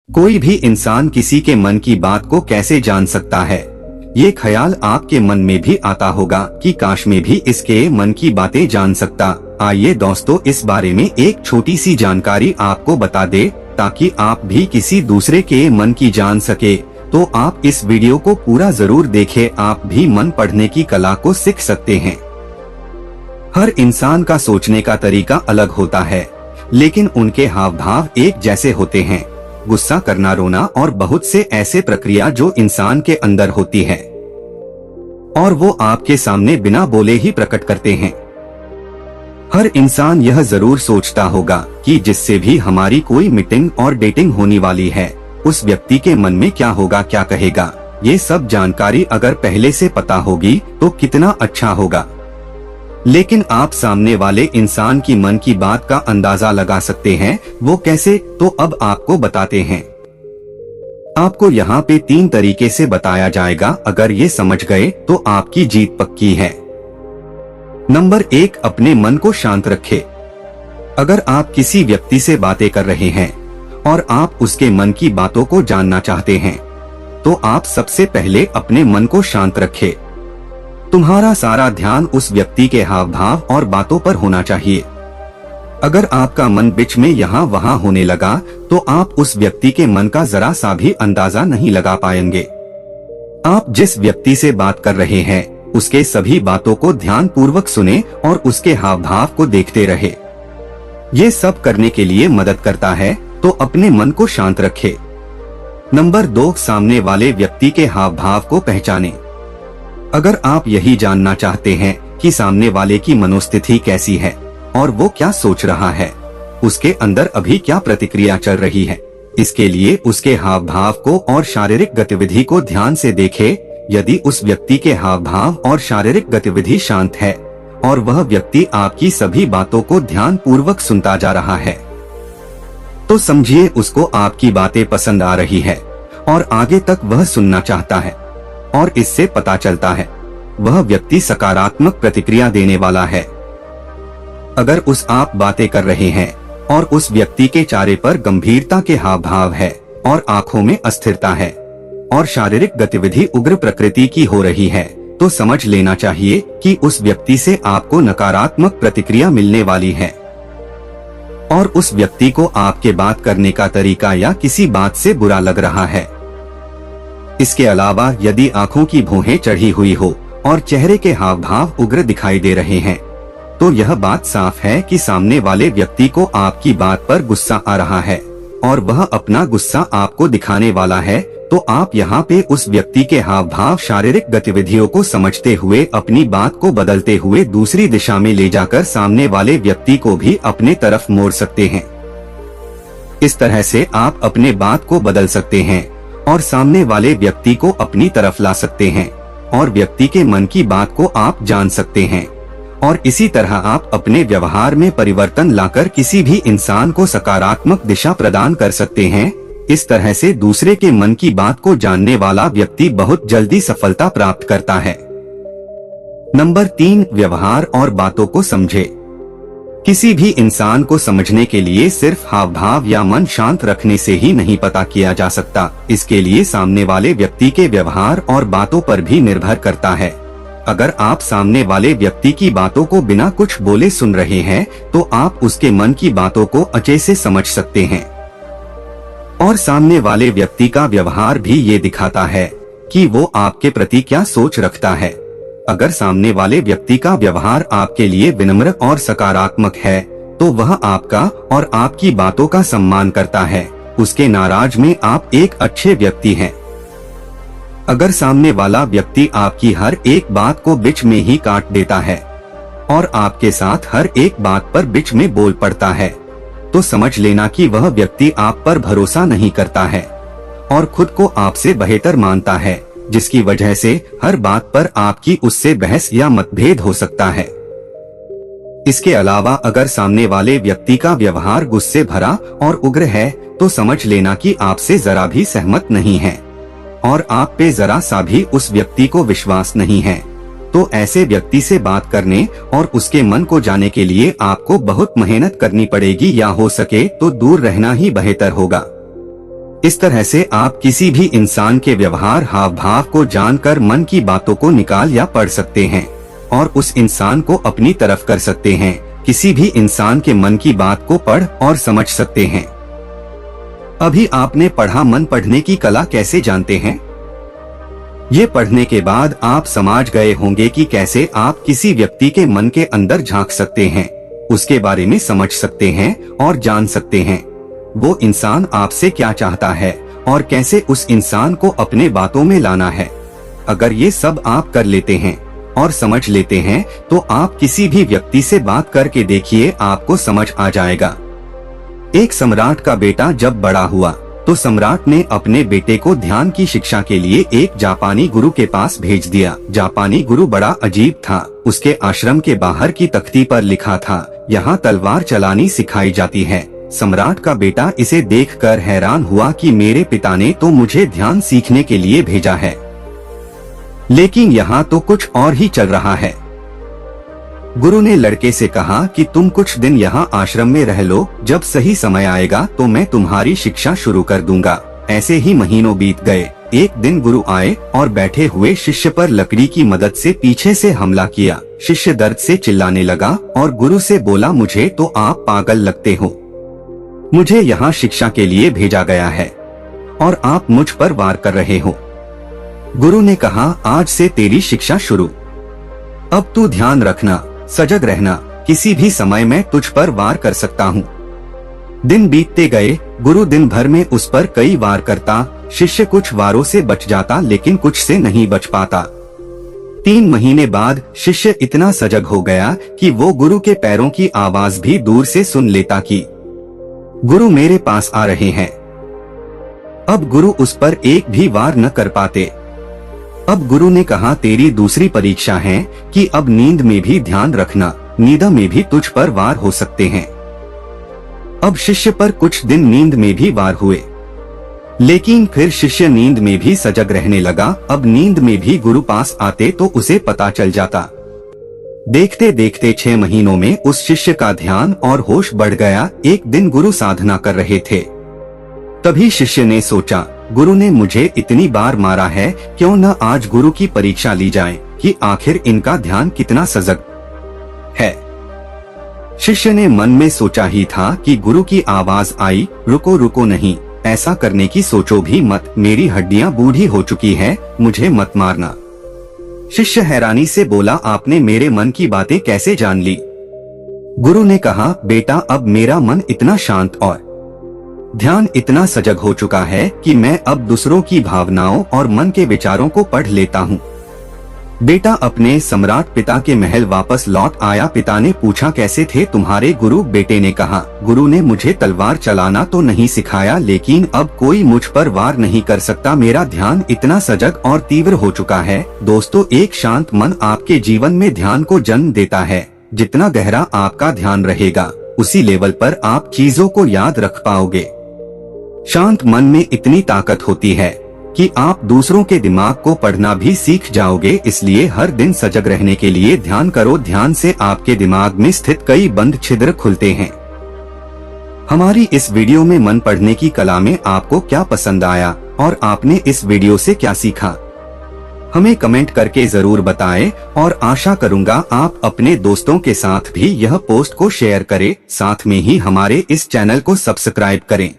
कोई भी इंसान किसी के मन की बात को कैसे जान सकता है? ये ख्याल आपके मन में भी आता होगा कि काश मैं भी इसके मन की बातें जान सकता। आइए दोस्तों, इस बारे में एक छोटी सी जानकारी आपको बता दे ताकि आप भी किसी दूसरे के मन की जान सके। तो आप इस वीडियो को पूरा जरूर देखें, आप भी मन पढ़ने की कला को सीख सकते हैं। हर इंसान का सोचने का तरीका अलग होता है, लेकिन उनके हाव भाव एक जैसे होते हैं। गुस्सा करना, रोना और बहुत से ऐसे प्रक्रिया जो इंसान के अंदर होती है और वो आपके सामने बिना बोले ही प्रकट करते हैं। हर इंसान यह जरूर सोचता होगा कि जिससे भी हमारी कोई मीटिंग और डेटिंग होने वाली है, उस व्यक्ति के मन में क्या होगा, क्या कहेगा। ये सब जानकारी अगर पहले से पता होगी तो कितना अच्छा होगा। लेकिन आप सामने वाले इंसान की मन की बात का अंदाजा लगा सकते हैं। वो कैसे? तो अब आपको बताते हैं। आपको यहाँ पे 3 तरीके से बताया जाएगा। अगर ये समझ गए तो आपकी जीत पक्की है। नंबर 1, अपने मन को शांत रखें। अगर आप किसी व्यक्ति से बातें कर रहे हैं और आप उसके मन की बातों को जानना चाहते हैं, तो आप सबसे पहले अपने मन को शांत रखें। तुम्हारा सारा ध्यान उस व्यक्ति के हाव भाव और बातों पर होना चाहिए। अगर आपका मन बीच में यहाँ वहाँ होने लगा तो आप उस व्यक्ति के मन का जरा सा भी अंदाजा नहीं लगा पाएंगे। आप जिस व्यक्ति से बात कर रहे हैं उसके सभी बातों को ध्यान पूर्वक सुने और उसके हाव भाव को देखते रहे। ये सब करने के लिए मदद करता है, तो अपने मन को शांत रखें। नंबर 2, सामने वाले व्यक्ति के हाव भाव को पहचानें। अगर आप यही जानना चाहते हैं कि सामने वाले की मनोस्थिति कैसी है और वो क्या सोच रहा है, उसके अंदर अभी क्या प्रतिक्रिया चल रही है, इसके लिए उसके हाव भाव को और शारीरिक गतिविधि को ध्यान से देखें। यदि उस व्यक्ति के हाव भाव और शारीरिक गतिविधि शांत है और वह व्यक्ति आपकी सभी बातों को ध्यान पूर्वक सुनता जा रहा है, तो समझिए उसको आपकी बातें पसंद आ रही है और आगे तक वह सुनना चाहता है। और इससे पता चलता है वह व्यक्ति सकारात्मक प्रतिक्रिया देने वाला है। अगर आप बातें कर रहे हैं और उस व्यक्ति के चेहरे पर गंभीरता के हाव भाव है और आंखों में अस्थिरता है और शारीरिक गतिविधि उग्र प्रकृति की हो रही है, तो समझ लेना चाहिए कि उस व्यक्ति से आपको नकारात्मक प्रतिक्रिया मिलने वाली है और उस व्यक्ति को आपके बात करने का तरीका या किसी बात से बुरा लग रहा है। इसके अलावा यदि आंखों की भौहें चढ़ी हुई हो और चेहरे के हाव भाव उग्र दिखाई दे रहे हैं, तो यह बात साफ है कि सामने वाले व्यक्ति को आपकी बात पर गुस्सा आ रहा है और वह अपना गुस्सा आपको दिखाने वाला है। तो आप यहाँ पे उस व्यक्ति के हाव भाव, शारीरिक गतिविधियों को समझते हुए अपनी बात को बदलते हुए दूसरी दिशा में ले जाकर सामने वाले व्यक्ति को भी अपने तरफ मोड़ सकते हैं। इस तरह से आप अपने बात को बदल सकते हैं और सामने वाले व्यक्ति को अपनी तरफ ला सकते हैं और व्यक्ति के मन की बात को आप जान सकते हैं। और इसी तरह आप अपने व्यवहार में परिवर्तन लाकर किसी भी इंसान को सकारात्मक दिशा प्रदान कर सकते हैं। इस तरह से दूसरे के मन की बात को जानने वाला व्यक्ति बहुत जल्दी सफलता प्राप्त करता है। नंबर 3, व्यवहार और बातों को समझे। किसी भी इंसान को समझने के लिए सिर्फ हाव भाव या मन शांत रखने से ही नहीं पता किया जा सकता। इसके लिए सामने वाले व्यक्ति के व्यवहार और बातों पर भी निर्भर करता है। अगर आप सामने वाले व्यक्ति की बातों को बिना कुछ बोले सुन रहे हैं, तो आप उसके मन की बातों को अच्छे से समझ सकते हैं। और सामने वाले व्यक्ति का व्यवहार भी ये दिखाता है कि वो आपके प्रति क्या सोच रखता है। अगर सामने वाले व्यक्ति का व्यवहार आपके लिए विनम्र और सकारात्मक है, तो वह आपका और आपकी बातों का सम्मान करता है। उसके नाराज में आप एक अच्छे व्यक्ति हैं। अगर सामने वाला व्यक्ति आपकी हर एक बात को बीच में ही काट देता है और आपके साथ हर एक बात पर बीच में बोल पड़ता है, तो समझ लेना कि वह व्यक्ति आप पर भरोसा नहीं करता है और खुद को आपसे बेहतर मानता है, जिसकी वजह से हर बात पर आपकी उससे बहस या मतभेद हो सकता है। इसके अलावा अगर सामने वाले व्यक्ति का व्यवहार गुस्से भरा और उग्र है, तो समझ लेना कि आपसे जरा भी सहमत नहीं है और आप पे जरा सा भी उस व्यक्ति को विश्वास नहीं है। तो ऐसे व्यक्ति से बात करने और उसके मन को जानने के लिए आपको बहुत मेहनत करनी पड़ेगी या हो सके तो दूर रहना ही बेहतर होगा। इस तरह से आप किसी भी इंसान के व्यवहार हाव भाव को जानकर मन की बातों को निकाल या पढ़ सकते हैं और उस इंसान को अपनी तरफ कर सकते हैं। किसी भी इंसान के मन की बात को पढ़ और समझ सकते हैं। अभी आपने पढ़ा मन पढ़ने की कला कैसे जानते हैं? ये पढ़ने के बाद आप समझ गए होंगे कि कैसे आप किसी व्यक्ति के मन के अंदर झांक सकते हैं, उसके बारे में समझ सकते हैं और जान सकते हैं वो इंसान आपसे क्या चाहता है और कैसे उस इंसान को अपने बातों में लाना है। अगर ये सब आप कर लेते हैं और समझ लेते हैं तो आप किसी भी व्यक्ति से बात करके देखिए, आपको समझ आ जाएगा। एक सम्राट का बेटा जब बड़ा हुआ तो सम्राट ने अपने बेटे को ध्यान की शिक्षा के लिए एक जापानी गुरु के पास भेज दिया। जापानी गुरु बड़ा अजीब था। उसके आश्रम के बाहर की तख्ती पर लिखा था, यहाँ तलवार चलानी सिखाई जाती है। सम्राट का बेटा इसे देखकर हैरान हुआ कि मेरे पिता ने तो मुझे ध्यान सीखने के लिए भेजा है, लेकिन यहाँ तो कुछ और ही चल रहा है। गुरु ने लड़के से कहा कि तुम कुछ दिन यहाँ आश्रम में रह लो, जब सही समय आएगा तो मैं तुम्हारी शिक्षा शुरू कर दूंगा। ऐसे ही महीनों बीत गए। एक दिन गुरु आए और बैठे हुए शिष्य पर लकड़ी की मदद से पीछे से हमला किया। शिष्य दर्द से चिल्लाने लगा और गुरु से बोला, मुझे तो आप पागल लगते हो, मुझे यहाँ शिक्षा के लिए भेजा गया है और आप मुझ पर वार कर रहे हो। गुरु ने कहा, आज से तेरी शिक्षा शुरू। अब तू ध्यान रखना, सजग रहना, किसी भी समय मैं तुझ पर वार कर सकता हूँ। दिन बीतते गए। गुरु दिन भर में उस पर कई वार करता। शिष्य कुछ वारों से बच जाता लेकिन कुछ से नहीं बच पाता। 3 महीने बाद शिष्य इतना सजग हो गया कि वो गुरु के पैरों की आवाज भी दूर से सुन लेता कि गुरु मेरे पास आ रहे हैं। अब गुरु उस पर एक भी वार न कर पाते। अब गुरु ने कहा, तेरी दूसरी परीक्षा है कि अब नींद में भी ध्यान रखना, नींद में भी तुझ पर वार हो सकते हैं। अब शिष्य पर कुछ दिन नींद में भी वार हुए, लेकिन फिर शिष्य नींद में भी सजग रहने लगा। अब नींद में भी गुरु पास आते तो उसे पता चल जाता। देखते देखते 6 महीनों में उस शिष्य का ध्यान और होश बढ़ गया। एक दिन गुरु साधना कर रहे थे, तभी शिष्य ने सोचा, गुरु ने मुझे इतनी बार मारा है, क्यों न आज गुरु की परीक्षा ली जाए कि आखिर इनका ध्यान कितना सजग है। शिष्य ने मन में सोचा ही था कि गुरु की आवाज आई, रुको रुको नहीं, ऐसा करने की सोचो भी मत, मेरी हड्डियां बूढ़ी हो चुकी है, मुझे मत मारना। शिष्य हैरानी से बोला, आपने मेरे मन की बातें कैसे जान ली? गुरु ने कहा, बेटा अब मेरा मन इतना शांत और ध्यान इतना सजग हो चुका है कि मैं अब दूसरों की भावनाओं और मन के विचारों को पढ़ लेता हूँ। बेटा अपने सम्राट पिता के महल वापस लौट आया। पिता ने पूछा, कैसे थे तुम्हारे गुरु? बेटे ने कहा, गुरु ने मुझे तलवार चलाना तो नहीं सिखाया, लेकिन अब कोई मुझ पर वार नहीं कर सकता। मेरा ध्यान इतना सजग और तीव्र हो चुका है। दोस्तों, एक शांत मन आपके जीवन में ध्यान को जन्म देता है। जितना गहरा आपका ध्यान रहेगा, उसी लेवल पर आप चीजों को याद रख पाओगे। शांत मन में इतनी ताकत होती है कि आप दूसरों के दिमाग को पढ़ना भी सीख जाओगे। इसलिए हर दिन सजग रहने के लिए ध्यान करो। ध्यान से आपके दिमाग में स्थित कई बंद छिद्र खुलते हैं। हमारी इस वीडियो में मन पढ़ने की कला में आपको क्या पसंद आया और आपने इस वीडियो से क्या सीखा, हमें कमेंट करके जरूर बताएं और आशा करूंगा आप अपने दोस्तों के साथ भी यह पोस्ट को शेयर करें। साथ में ही हमारे इस चैनल को सब्सक्राइब करें।